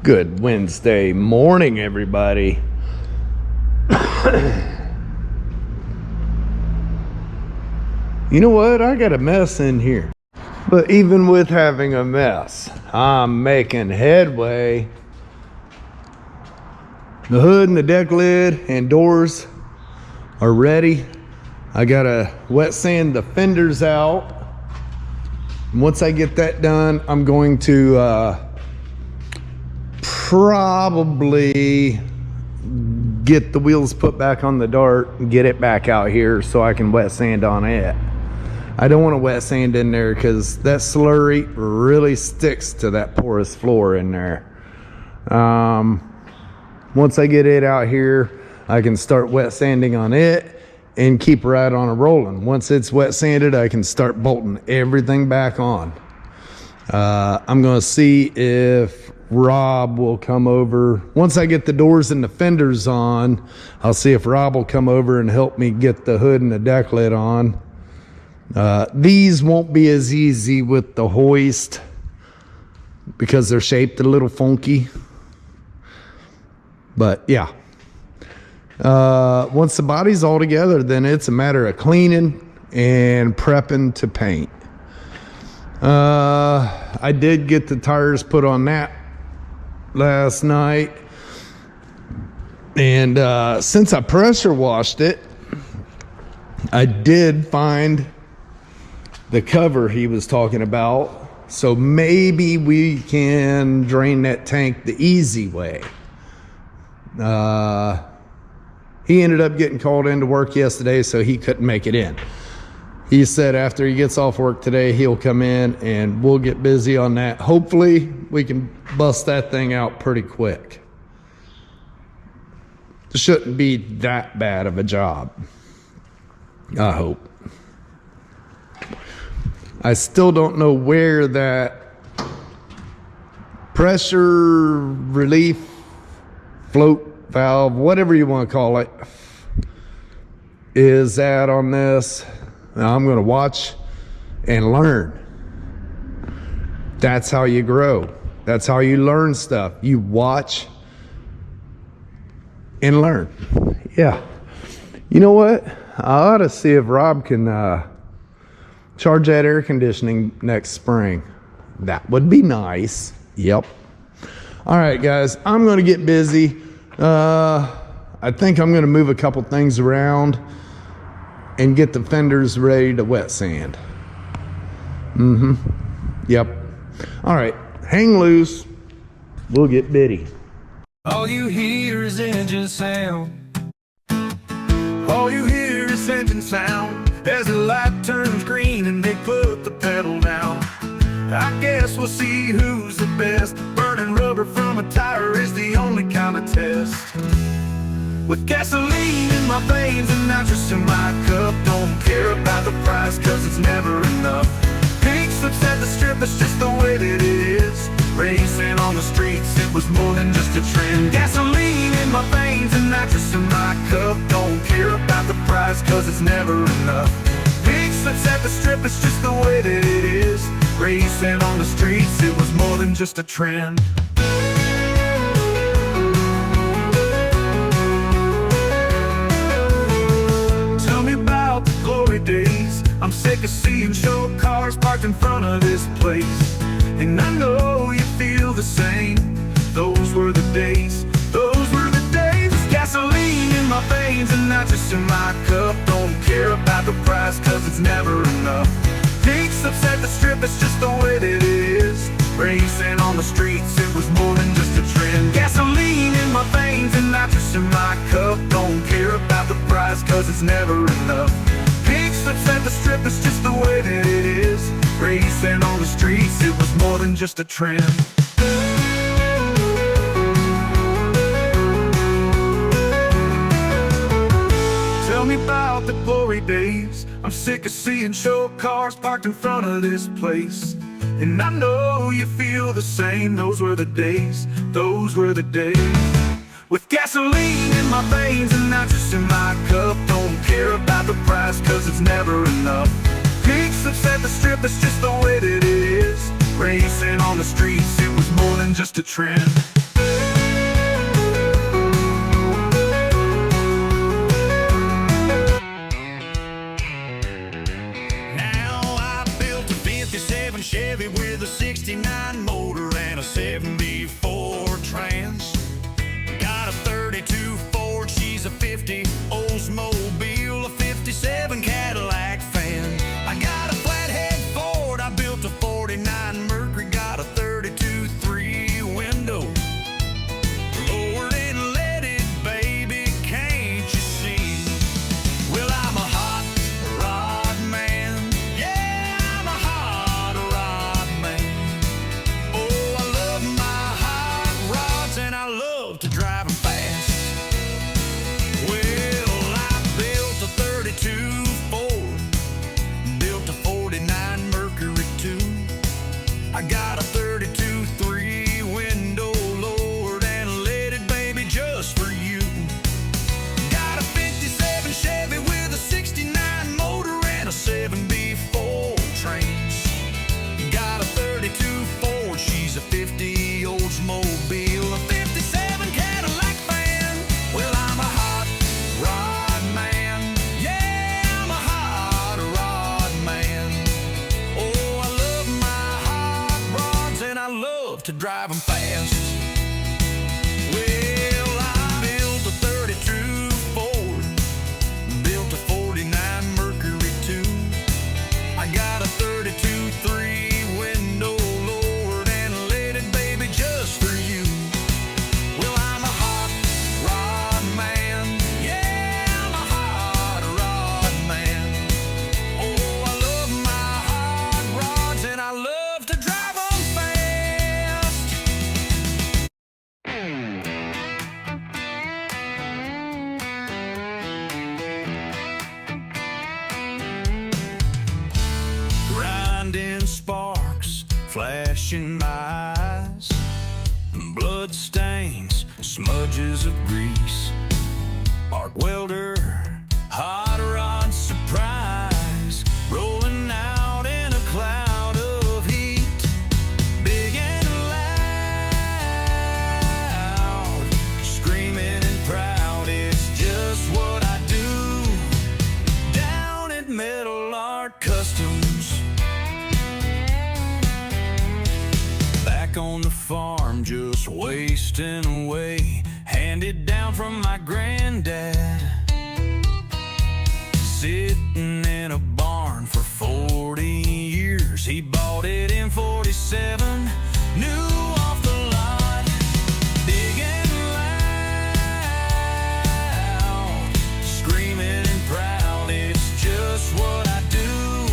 Good Wednesday morning, everybody. You know what? I got a mess in here. But even with having a mess, I'm making headway. The hood and the deck lid and doors are ready. I gotta wet sand the fenders out. Once I get that done, I'm going to probably get the wheels put back on the dart and get it back out here so I can wet sand on it. I don't want to wet sand in there because that slurry really sticks to that porous floor in there. Once I get it out here, I can start wet sanding on it and keep right on a rolling. Once it's wet sanded, I can start bolting everything back on. I'm going to see if Rob will come over. Once I get the doors and the fenders on, I'll see if Rob will come over and help me get the hood and the deck lid on. These won't be as easy with the hoist because they're shaped a little funky. But yeah, once the body's all together, then it's a matter of cleaning and prepping to paint. I did get the tires put on that last night, and since I pressure washed it, I did find the cover he was talking about, so maybe we can drain that tank the easy way. He ended up getting called into work yesterday, so he couldn't make it in. He said after he gets off work today, he'll come in and we'll get busy on that. Hopefully we can bust that thing out pretty quick. It shouldn't be that bad of a job, I hope. I still don't know where that pressure relief float valve, whatever you want to call it, is at on this. Now I'm going to watch and learn. That's how you grow. That's how you learn stuff. You watch and learn. Yeah. You know what? I ought to see if Rob can charge that air conditioning next spring. That would be nice. Yep. All right, guys, I'm going to get busy. I think I'm going to move a couple things around and get the fenders ready to wet sand. Yep. All right, hang loose. We'll get bitty. All you hear is engine sound. All you hear is engine sound. As the light turns green and they put the pedal down. I guess we'll see who's the best. Burning rubber from a tire is the only kind of test. With gasoline in my veins and nitrous in my cup, don't care about the price cause it's never enough. Pink slips at the strip, it's just the way that it is. Racing on the streets, it was more than just a trend. Gasoline in my veins and nitrous in my cup, don't care about the price cause it's never enough. Pink slips at the strip, it's just the way that it is. Racing on the streets, it was more than just a trend. Tell me about the glory days. I'm sick of seeing show cars parked in front of this place. And I know you feel the same. Those were the days. Those were the days. There's gasoline in my veins and not just in my cup. Don't care about the price cause it's never enough. Pink slips at the strip, it's just the way that it is. Racing on the streets, it was more than just a trend. Gasoline in my veins and nitrous in my cup. Don't care about the price cause it's never enough. Pink slips at the strip, it's just the way that it is. Racing on the streets, it was more than just a trend. Tell me about the glory days. I'm sick of seeing show cars parked in front of this place. And I know you feel the same. Those were the days. Those were the days. With gasoline in my veins and nitrous in my cup. Don't care about the price cause it's never enough. Pink slips at the strip, it's just the way that it is. Racing on the streets, it was more than just a trend. a 50 Oldsmobile, a 57 Cadillac fan. I got a flathead Ford, I built a 49 Mercury, got a 32 3-window. Lowered and leaded, baby, can't you see? Well, I'm a hot rod man. Yeah, I'm a hot rod man. Oh, I love my hot rods and I love to drive them fast. Well, I built a 32 Ford, built a 49 Mercury too. I got a 32 3-window, lowered and leaded, baby, just for you. Got a 57 Chevy with a 69 motor and a 7B4 trains. Got a 32 Ford, she's a 50 Oldsmobile, a 57 Cadillac fan. Well, I'm a hot rod man. Yeah, I'm a hot rod man. Oh, I love my hot rods and I love to drive them fast. Well, I built a 32 Ford, built a 49 Mercury too. I got a 32 3-window, lowered and leaded, baby, just for you. Well, I'm a hot rod man. Yeah, I'm a hot rod man. Oh, I love my hot rods and I love to drive them fast. Grinding sparks, flashing my eyes, blood stains, smudges of grease. Arc welder, hot rod surprise, rolling out in a cloud of heat. Big and loud, screaming and proud, it's just what I do. Down at Metal Art Customs, back on the farm, just wasting away, handed down from my granddad. Sitting in a barn for 40 years, he bought it in 47, new off the lot. Big and loud, screaming and proud, it's just what I do.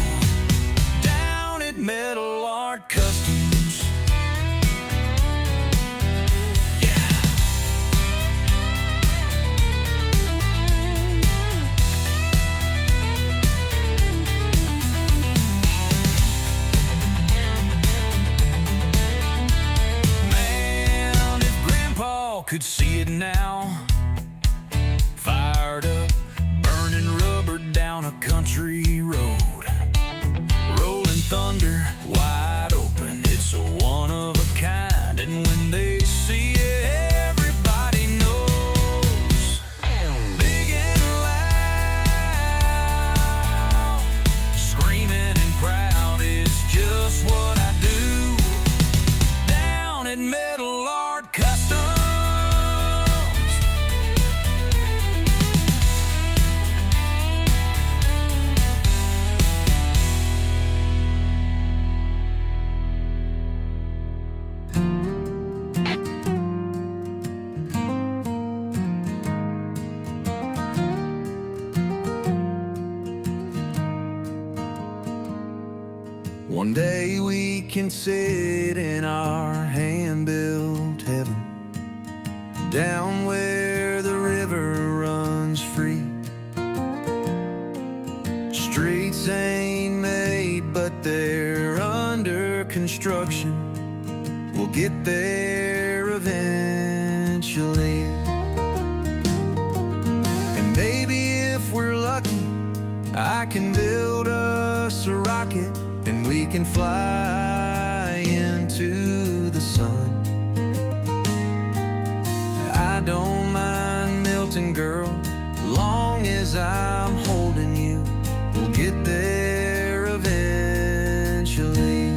Down at Metal Art Customs. Yeah. Man, if Grandpa could see it now, fired up, burning rubber down a country road. Rolling thunder, wide open, it's a one of a kind. And when they see it, everybody knows. Big and loud, screaming and proud, it's just what I do. Down at Metal Art Customs. One day we can sit in our hand-built heaven, down where the river runs free. Streets ain't made, but they're under construction. We'll get there eventually. And maybe if we're lucky, I can build us a rocket and we can fly into the sun. I don't mind melting, girl, long as I'm holding you. We'll get there eventually.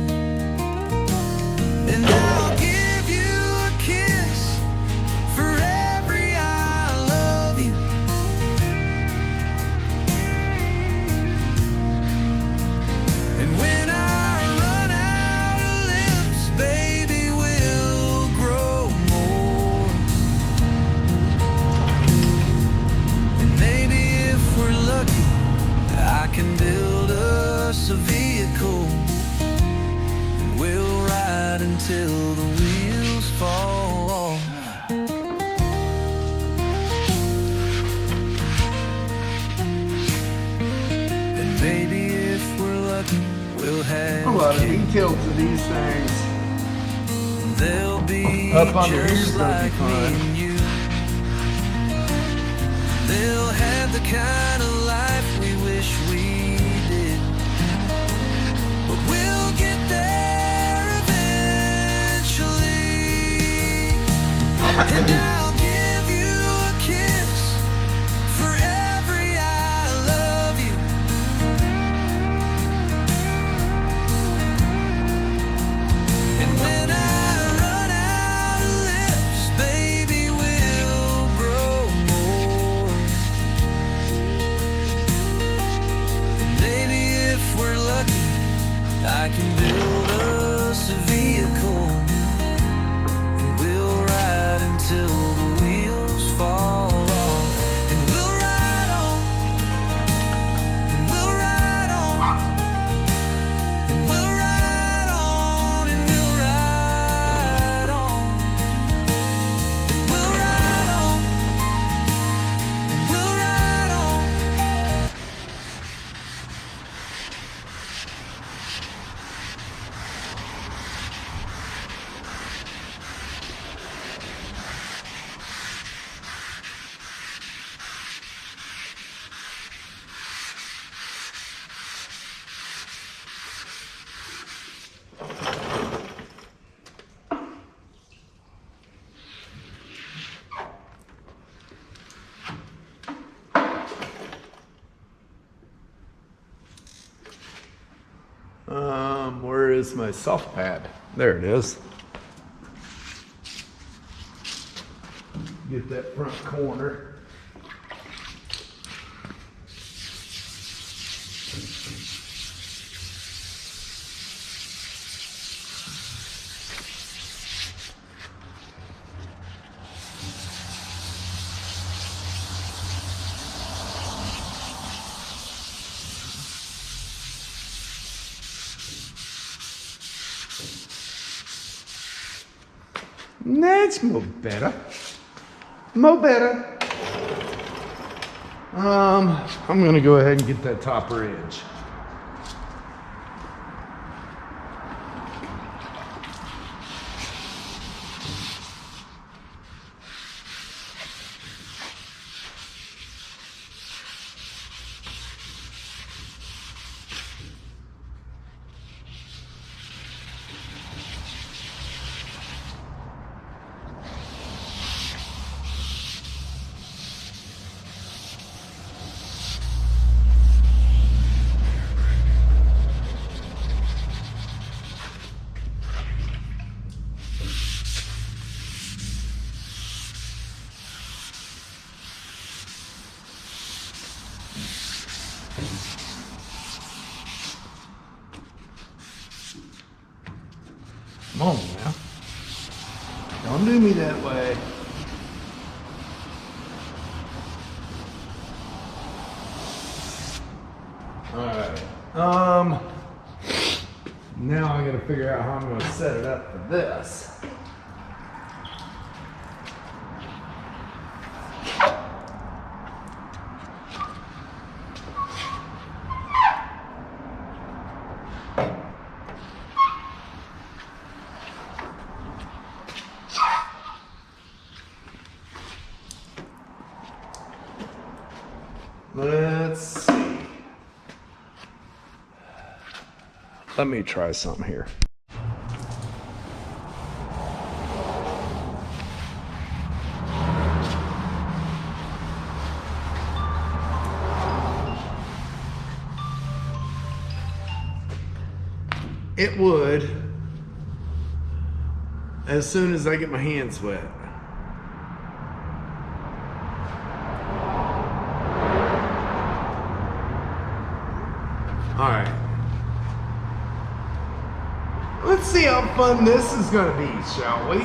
And I'll give you a kiss for every I love you. can build us a vehicle, and we'll ride until the wheels fall off. And maybe if we're lucky, we'll have A lot of kids. detail to these things. They'll be Up under here's just gonna be like me fun. and you. They'll have the kind of life we wish we did, but we'll get there eventually. And I'll give you a kiss for every I love you. And when I run out of lips, baby, we'll grow more. And maybe if we're lucky, I can build us a vehicle, and we'll ride until the wheels fall off. And we'll ride on, and we'll ride on, and we'll ride on, and we'll ride on, and we'll ride on, and we'll ride on. Where is my soft pad? There it is. Get that front corner. That's more better. More better. I'm gonna go ahead and get that topper edge. Come on now. Don't do me that way. Alright. Now I gotta figure out how I'm gonna set it up for this. Let's see. Let me try something here. It would, as soon as I get my hands wet. All right. Let's see how fun this is going to be, shall we?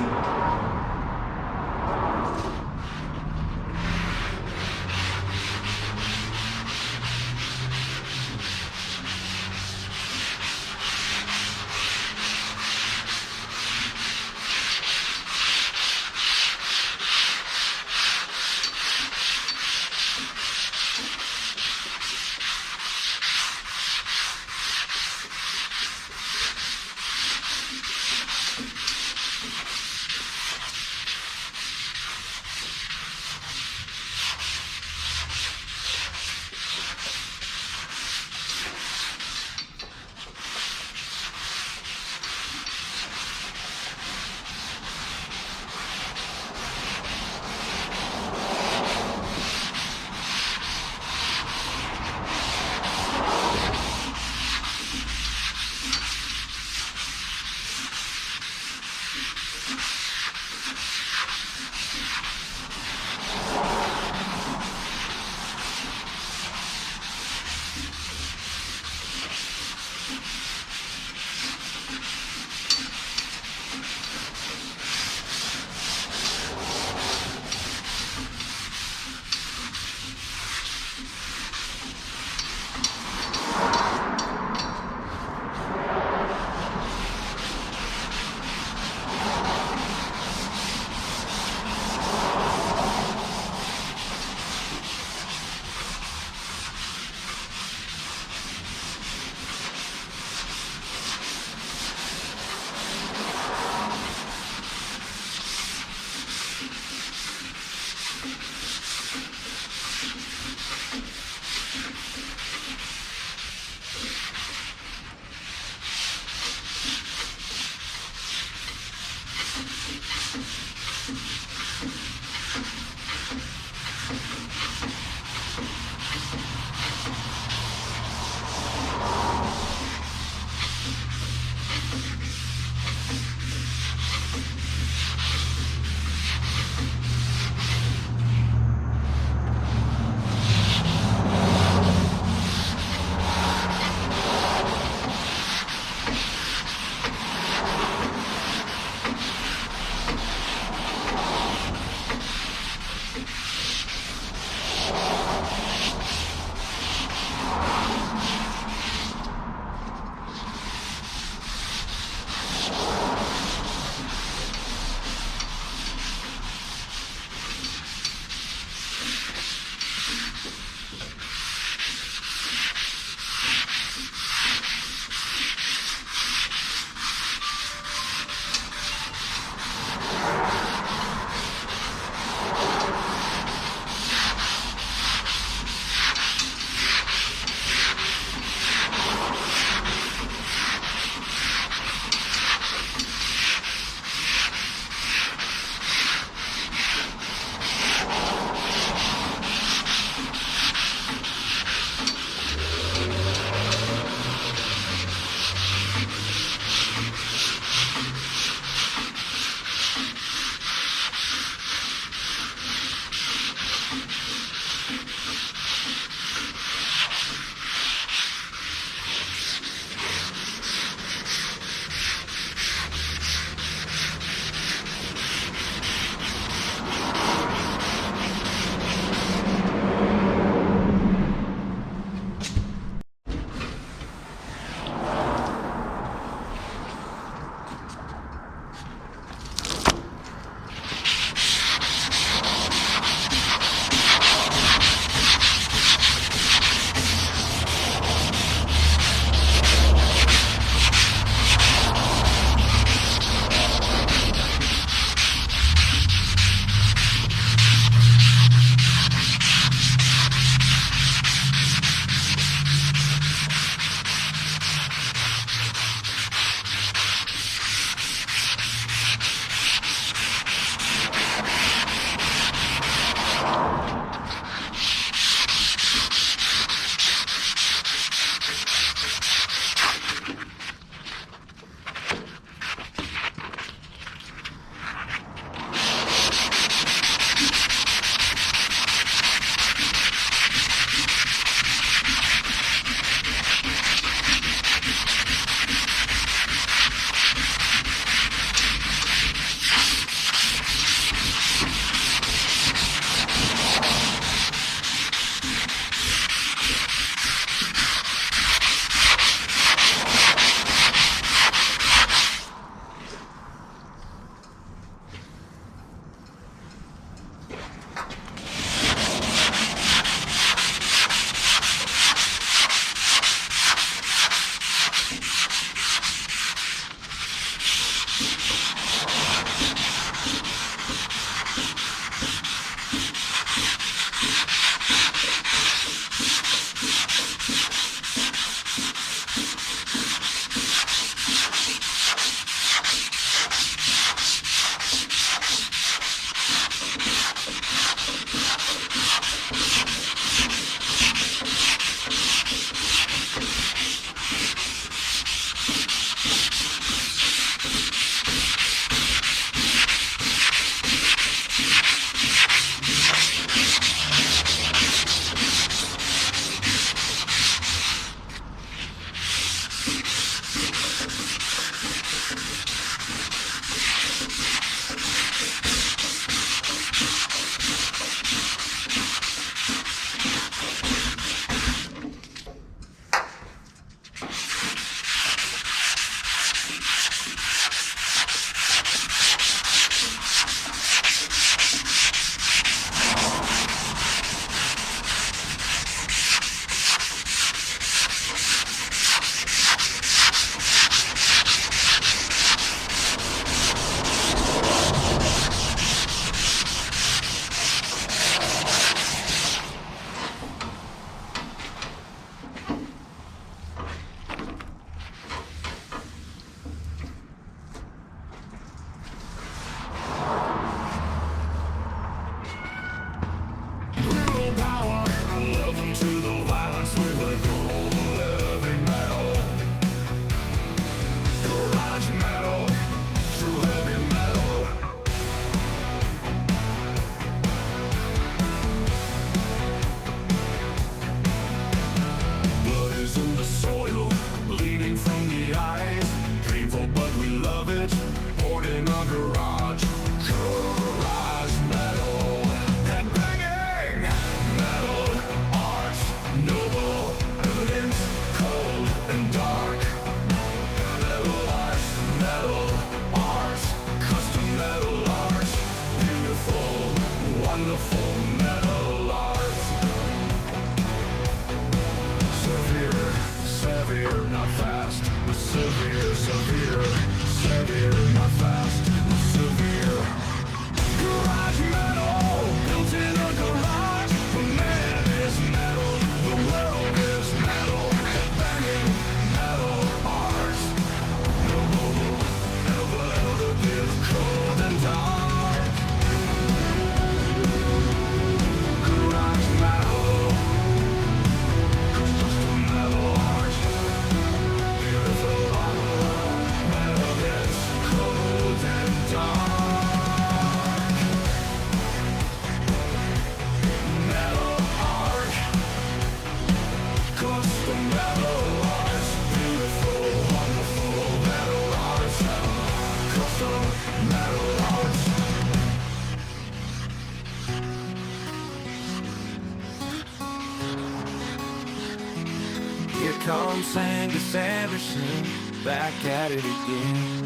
comes Sandy Sanderson, back at it again.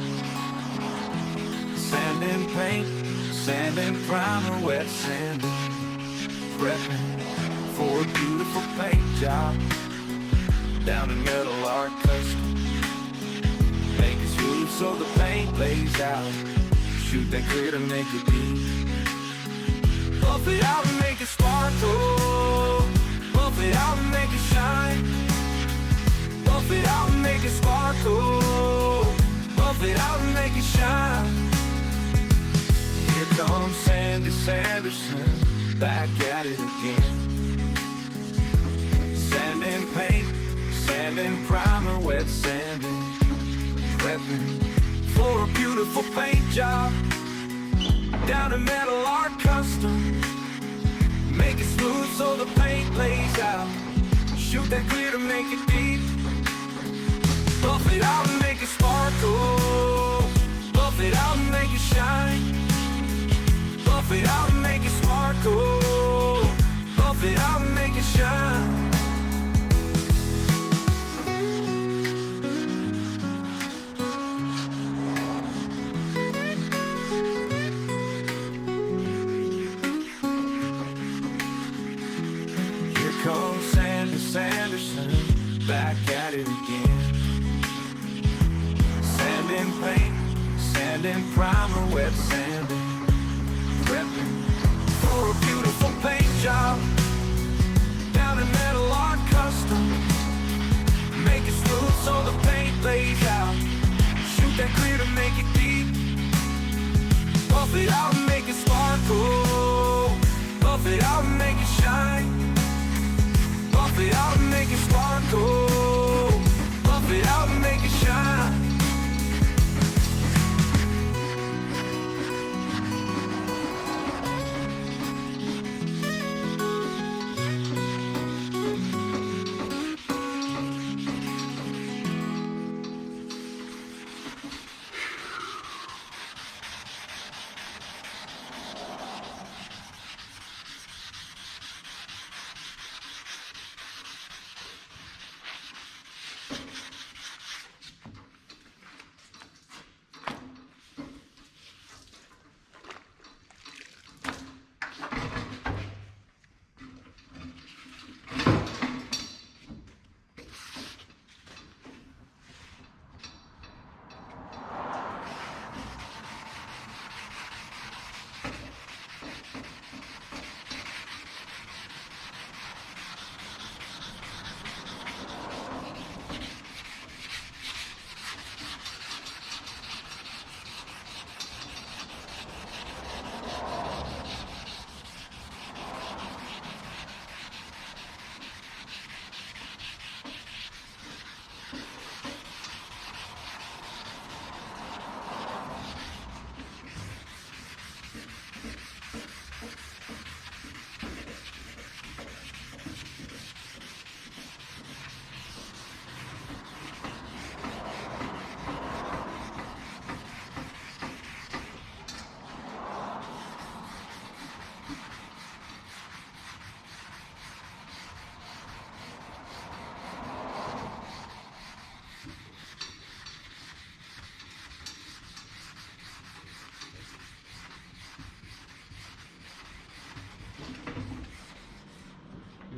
Sand and paint, sand and primer, wet sanding, prepping for a beautiful paint job down in Metal Art Custom. Make it smooth so the paint lays out. Shoot that glitter, make it deep. Buff it out and make it sparkle. Buff it out and make it shine. Buff it out and make it sparkle. Buff it out and make it shine. Here comes Sandy Sanderson, back at it again. Sand and paint, sand and primer, wet sanding, prepping for a beautiful paint job down in Metal Art Custom. Make it smooth so the paint lays out. Shoot that glitter, make it deep. Buff it out and make it sparkle. Buff it out and make it shine. Buff it out and make it sparkle. Buff it out and make it shine. Here comes Sandy Sanderson, back at it again. Sand and paint, sand and primer, wet sanding, prepping for a beautiful paint job down in Metal Art Custom. Make it smooth so the paint lays out. Shoot that glitter, make it deep. Buff it out and make it sparkle. Buff it out and make it shine. Buff it out and make it sparkle. Buff it out and make it shine.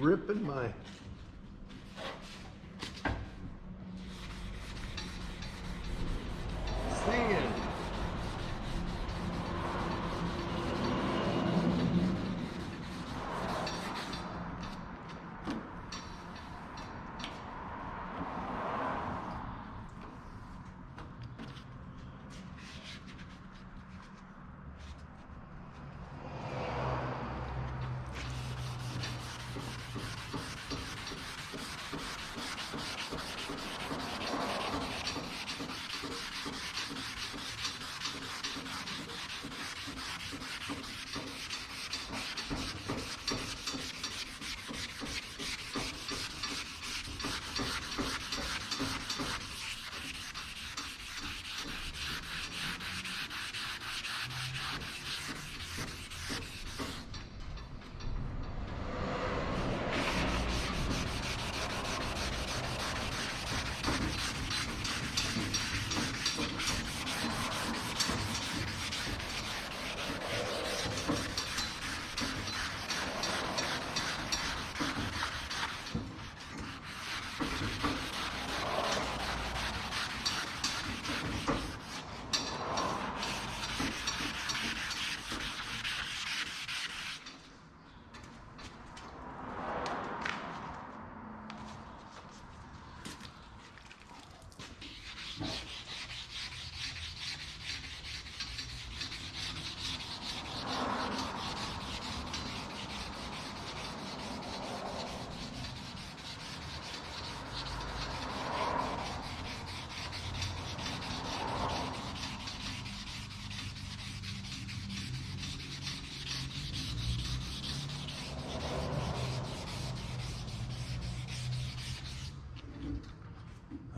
Ripping my singing.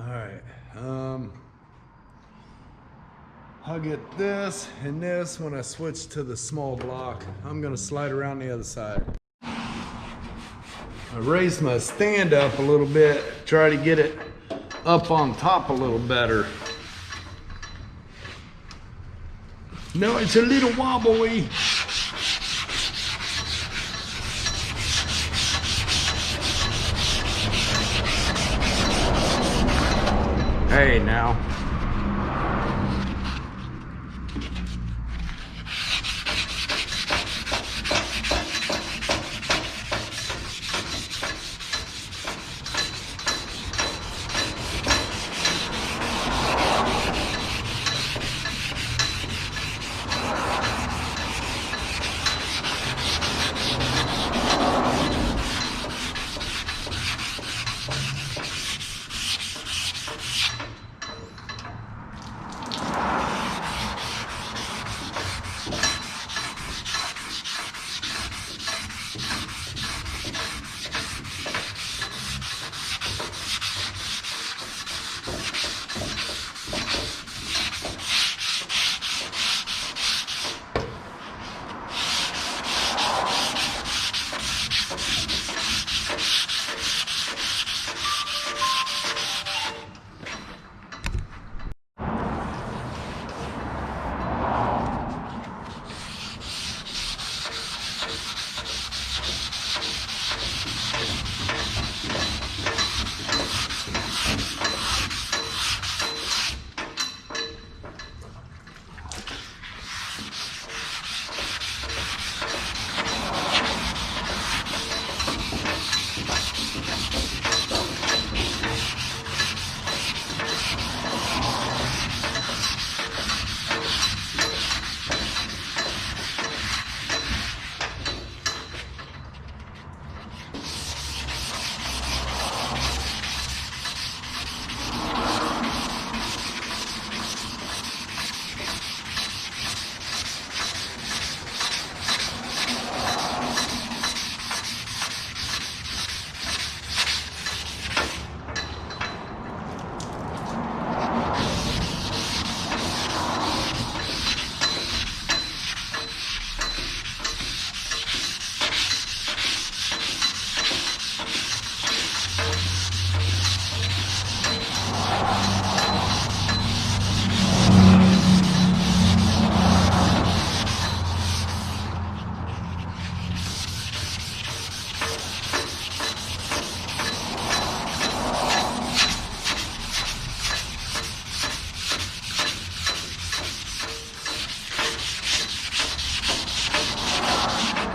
All right. I'll get this and this when I switch to the small block. I'm gonna slide around the other side. I raised my stand up a little bit, try to get it up on top a little better. No, it's a little wobbly. Hey now.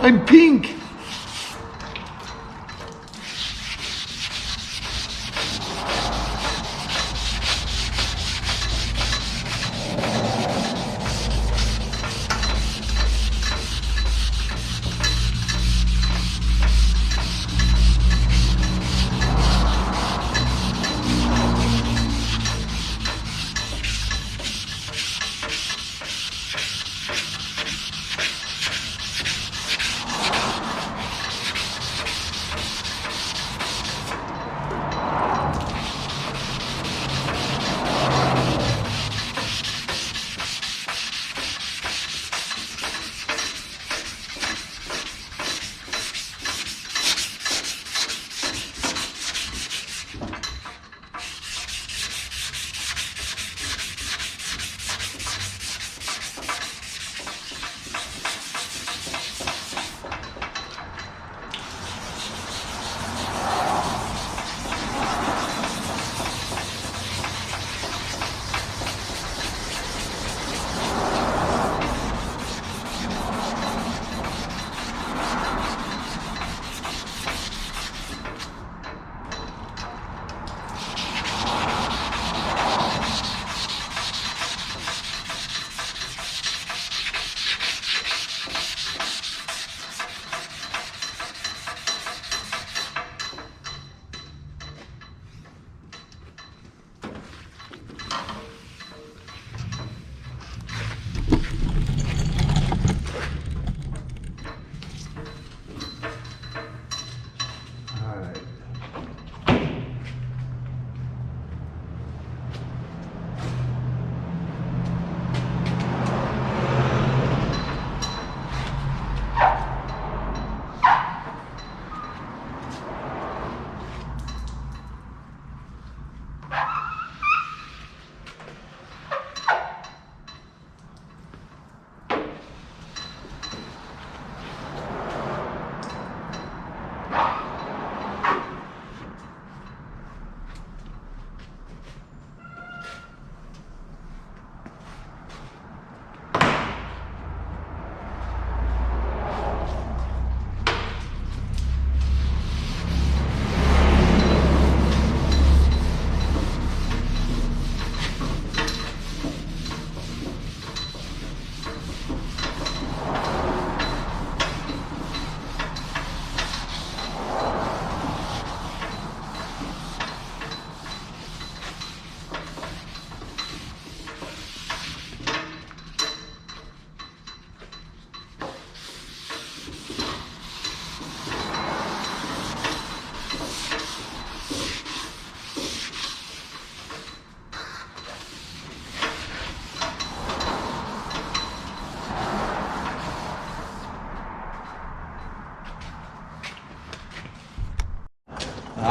I'm pink.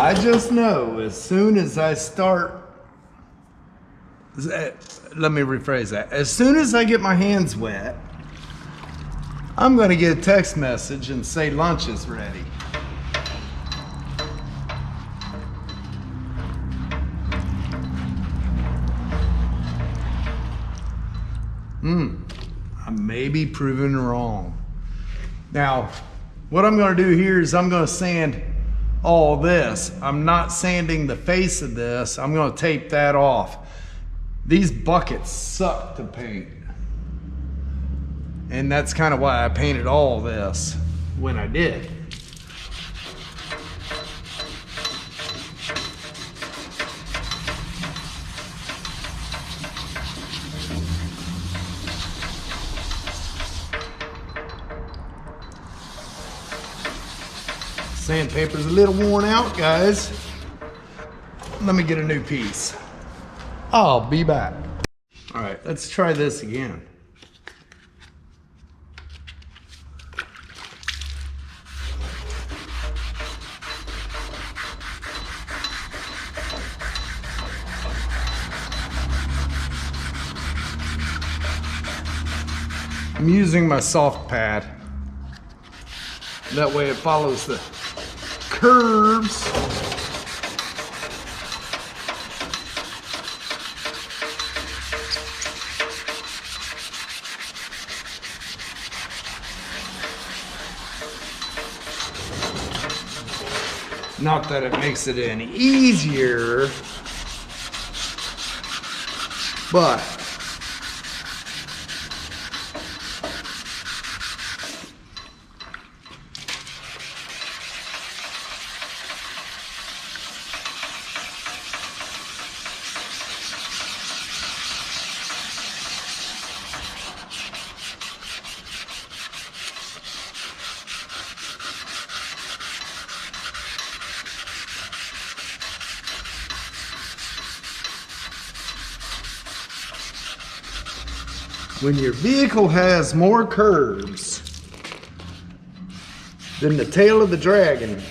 I just know as soon as I start, let me rephrase that. As soon as I get my hands wet, I'm gonna get a text message and say lunch is ready. I may be proven wrong. Now, what I'm gonna do here is I'm gonna sand all this. I'm not sanding the face of this. I'm gonna tape that off. These buckets suck to paint. And that's kind of why I painted all this when I did. Sandpaper's a little worn out, guys. Let me get a new piece. I'll be back. All right, let's try this again. I'm using my soft pad. That way it follows the curves. Not that it makes it any easier, but when your vehicle has more curves than the tail of the dragon,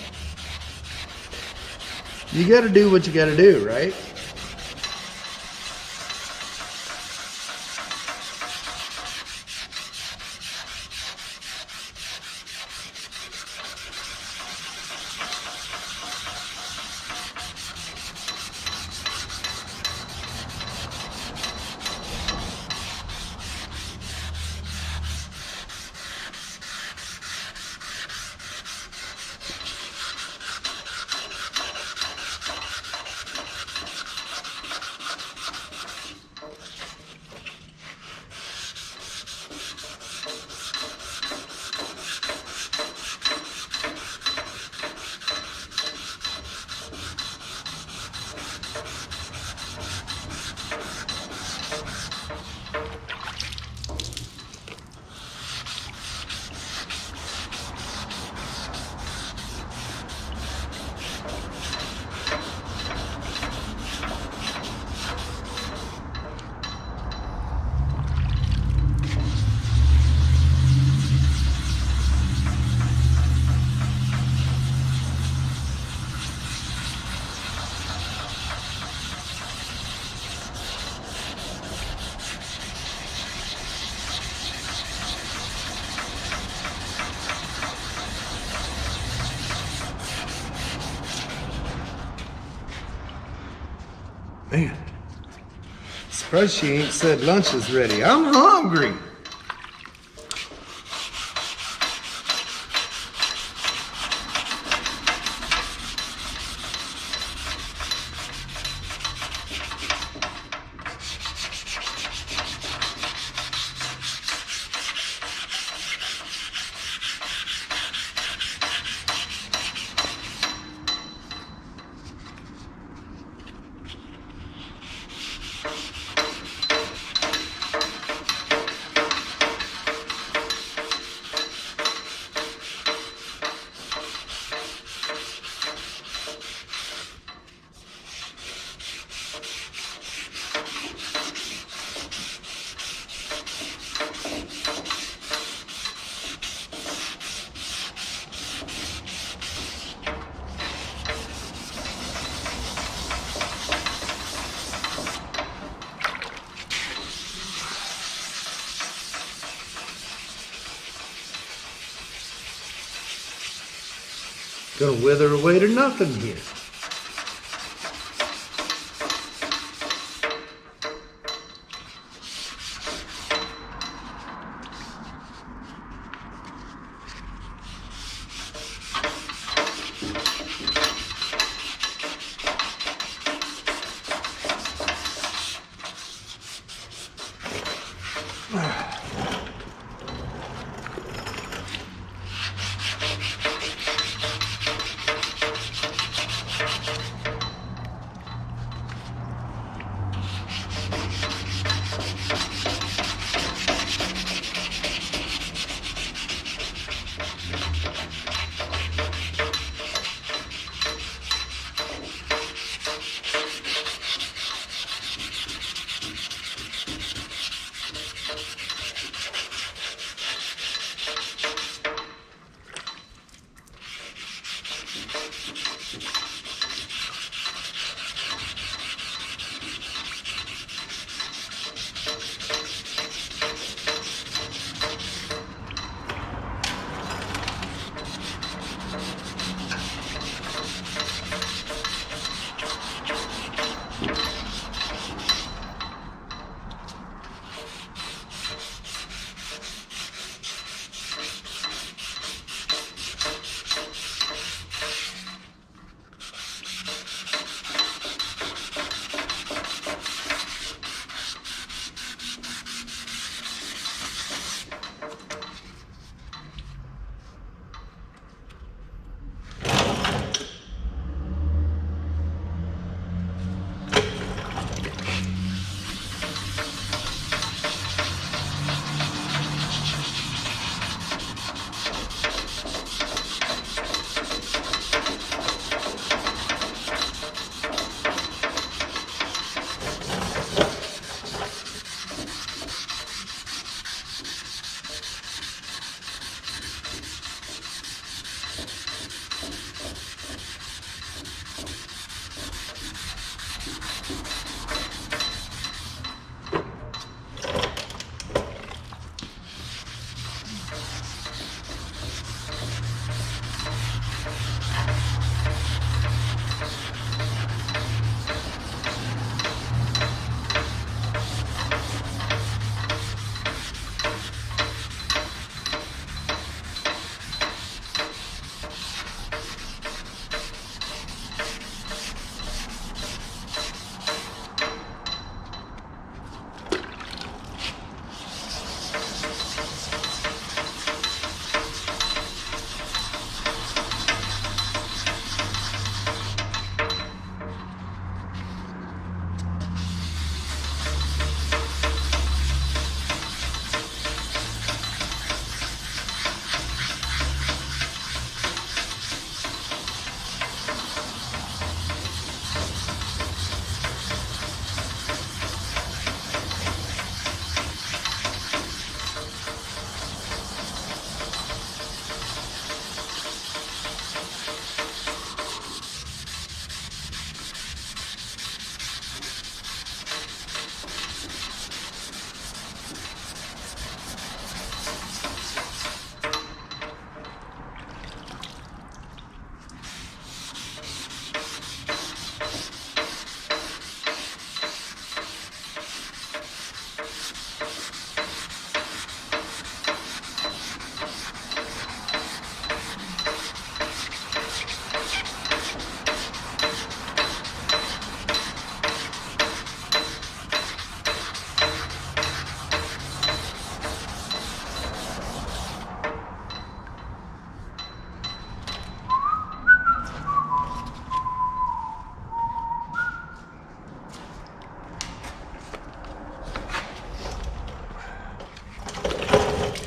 you gotta do what you gotta do, right? Man, surprised she ain't said lunch is ready. I'm hungry. Gonna wither away to nothing here.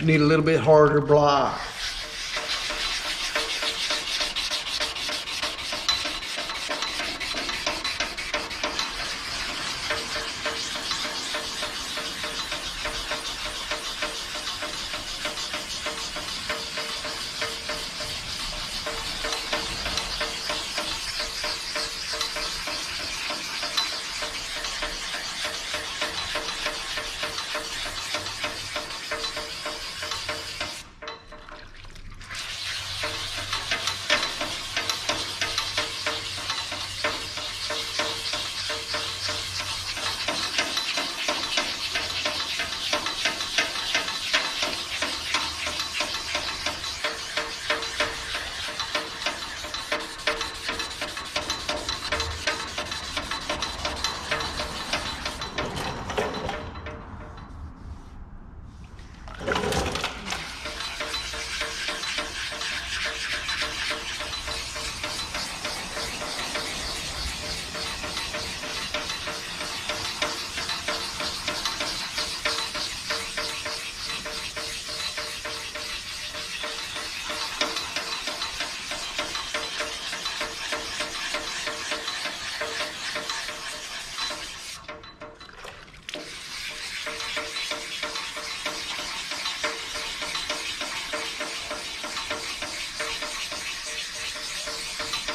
Need a little bit harder block.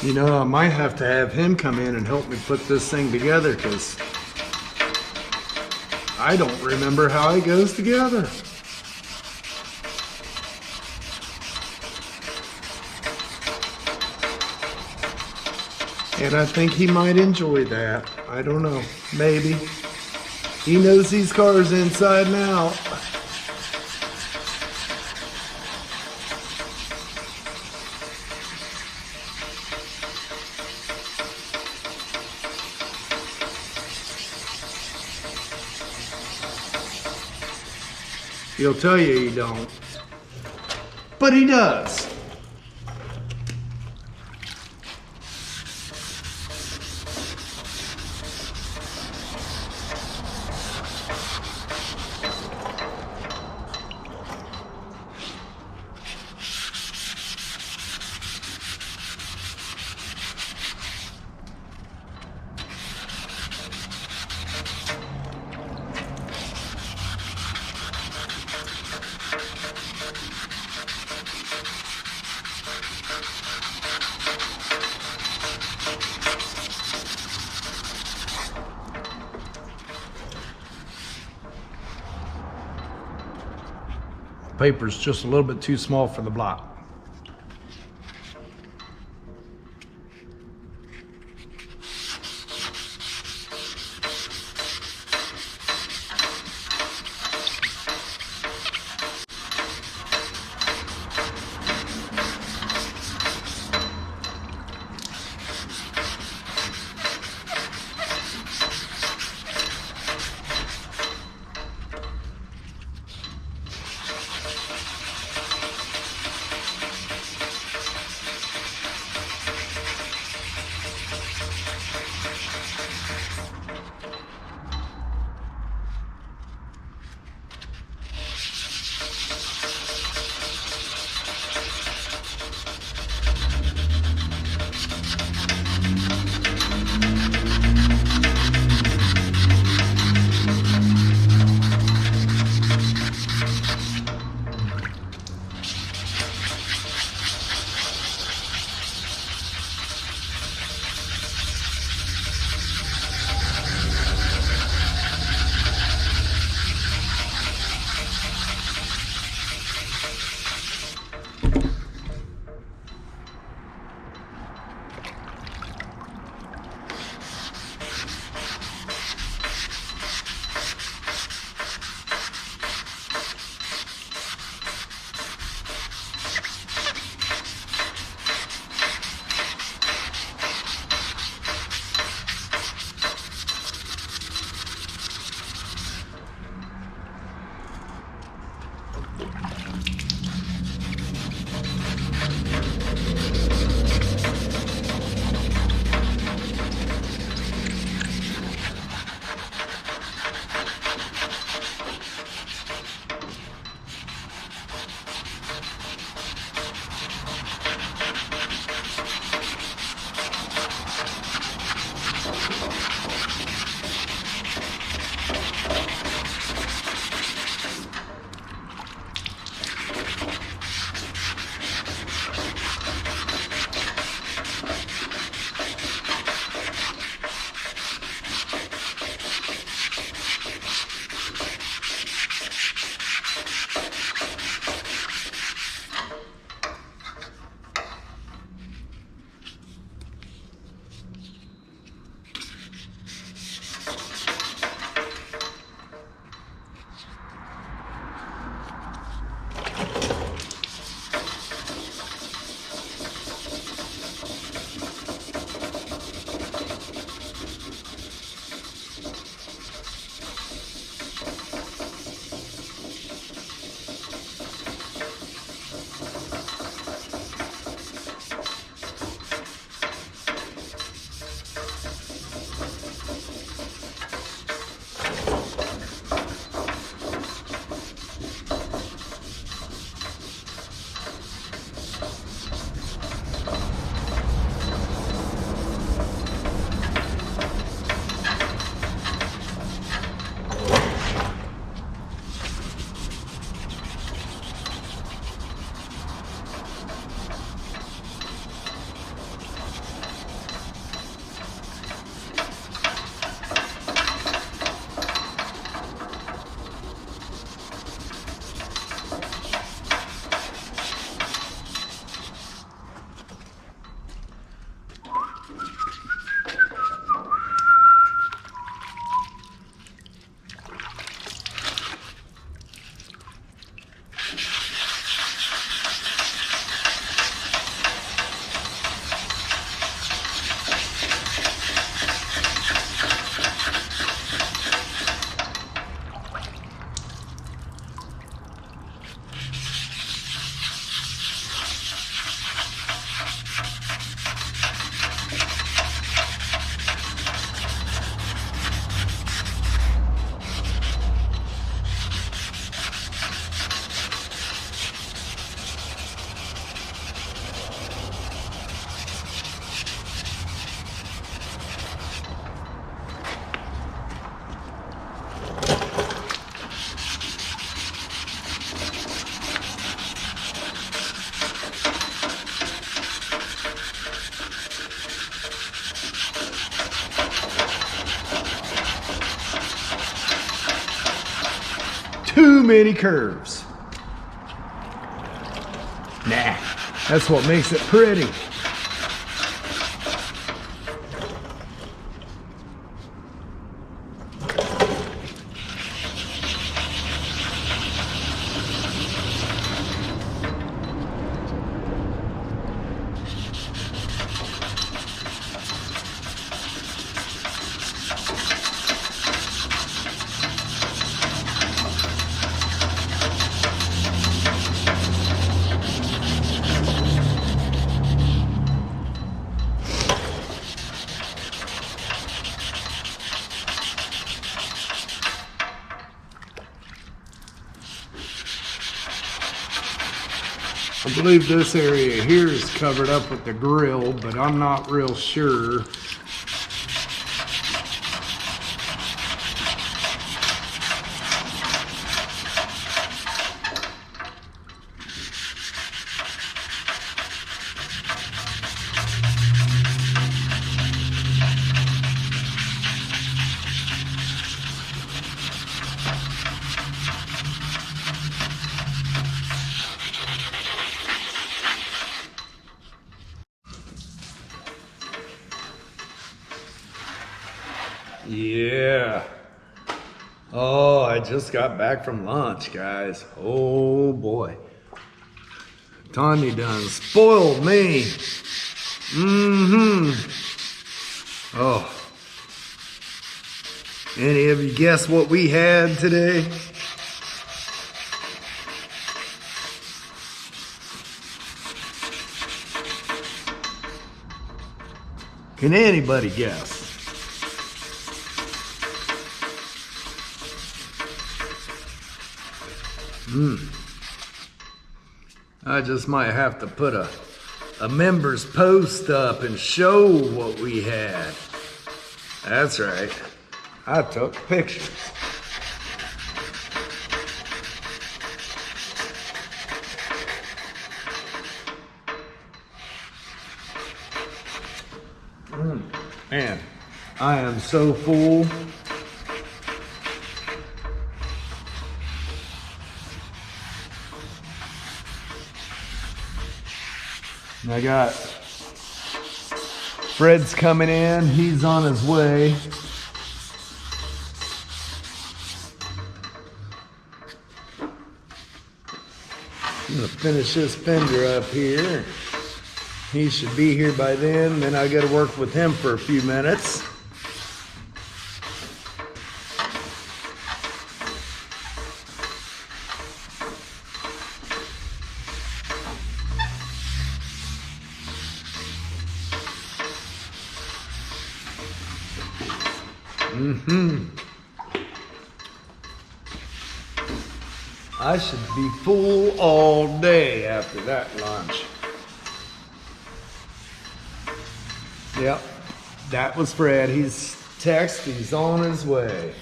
You know, I might have to have him come in and help me put this thing together because I don't remember how it goes together. And I think he might enjoy that. I don't know. Maybe. He knows these cars inside and out. He'll tell you he don't. But he does. Paper's just a little bit too small for the block. many curves. Nah, that's what makes it pretty. I believe this area here is covered up with the grill, but I'm not real sure. Yeah. Oh, I just got back from lunch, guys. Oh boy. Tanya done spoiled me. Oh. Any of you guess what we had today? Can anybody guess? I just might have to put a members post up and show what we had. That's right. I took pictures. Man, I am so full. I got Fred's coming in. He's on his way. I'm gonna finish this fender up here. He should be here by then. Then I gotta work with him for a few minutes. I should be full all day after that lunch. Yep, that was Fred. He's he's on his way.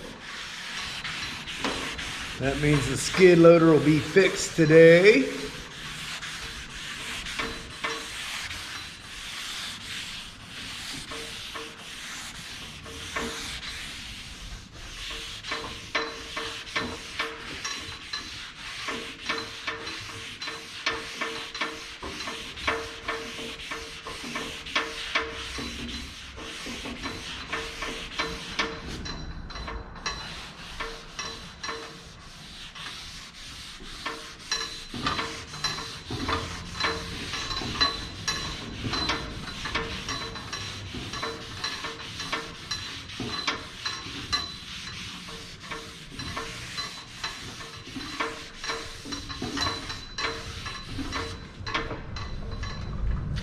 That means the skid loader will be fixed today.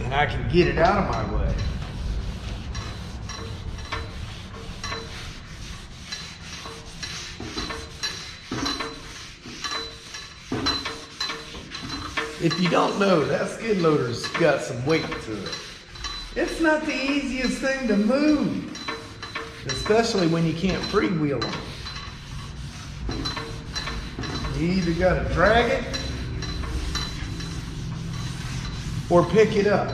And I can get it out of my way. If you don't know, that skid loader's got some weight to it. It's not the easiest thing to move, especially when you can't freewheel them. You either gotta drag it or pick it up.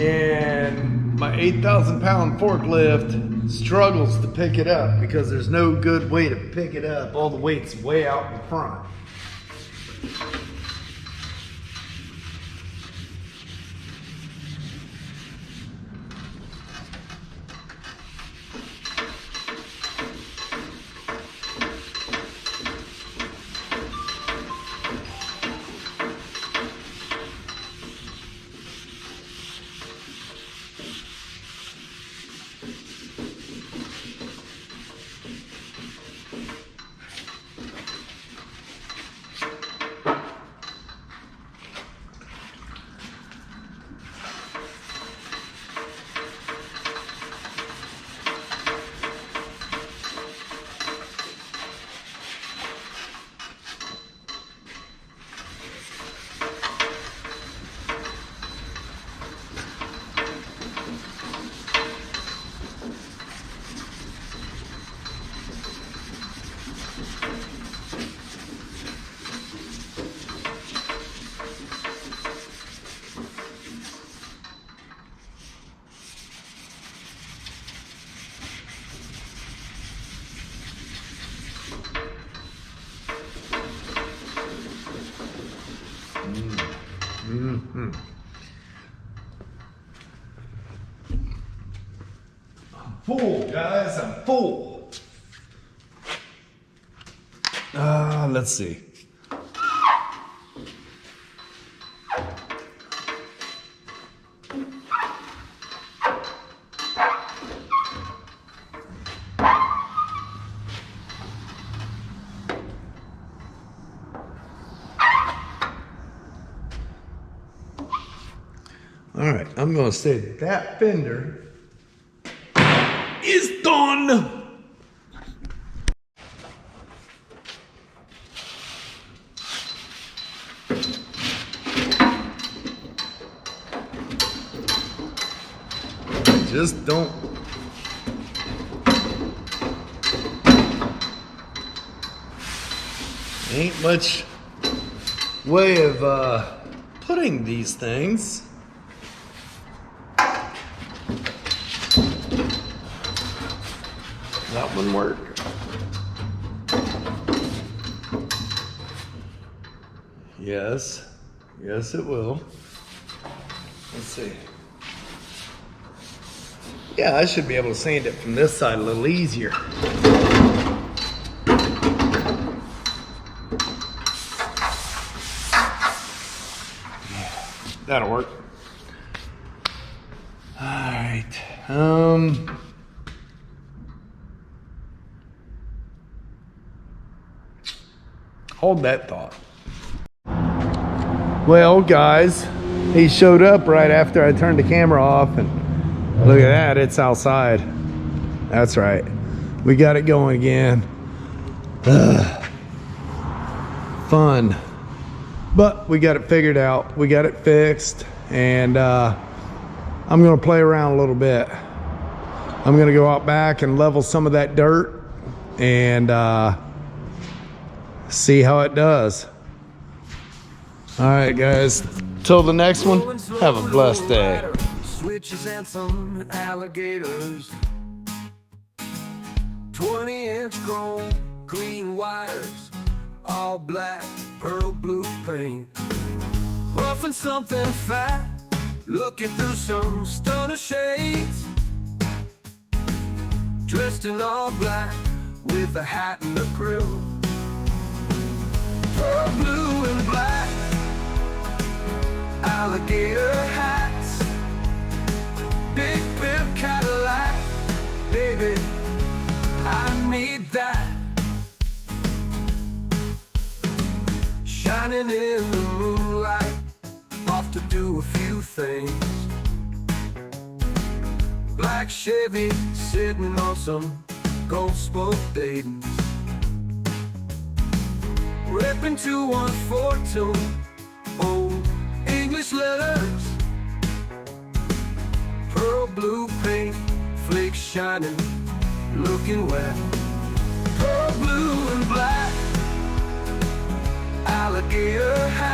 And my 8,000 pound forklift struggles to pick it up because there's no good way to pick it up. All the weight's way out in front. I'm full, guys. I'm full. Let's see. All right, I'm gonna say that fender is done. Just don't. Ain't much way of putting these things. That one work. Yes. Yes, it will. Let's see. Yeah, I should be able to sand it from this side a little easier. That'll work. All right. Hold that thought. Well, guys, he showed up right after I turned the camera off, and look at that, it's outside. That's right. We got it going again. Fun. But we got it figured out. We got it fixed, and I'm gonna play around a little bit. I'm gonna go out back and level some of that dirt and see how it does. All right, guys, till the next one, have a blessed day. Switches and some alligators, 20-inch chrome, green wires, all black, pearl blue paint. Roughing something fat, looking through some stunner shades. Dressed in all black, with a hat and a grill. Pearl blue and black, alligator hats, big pimp Cadillac, baby, I need that. Shining in the moonlight, off to do a few things. Black Chevy, sitting on some gold spoke Dayton's. Ripping 2142, old English letters. Pearl blue paint, flakes shining, looking wet. Pearl blue and black, alligator hat.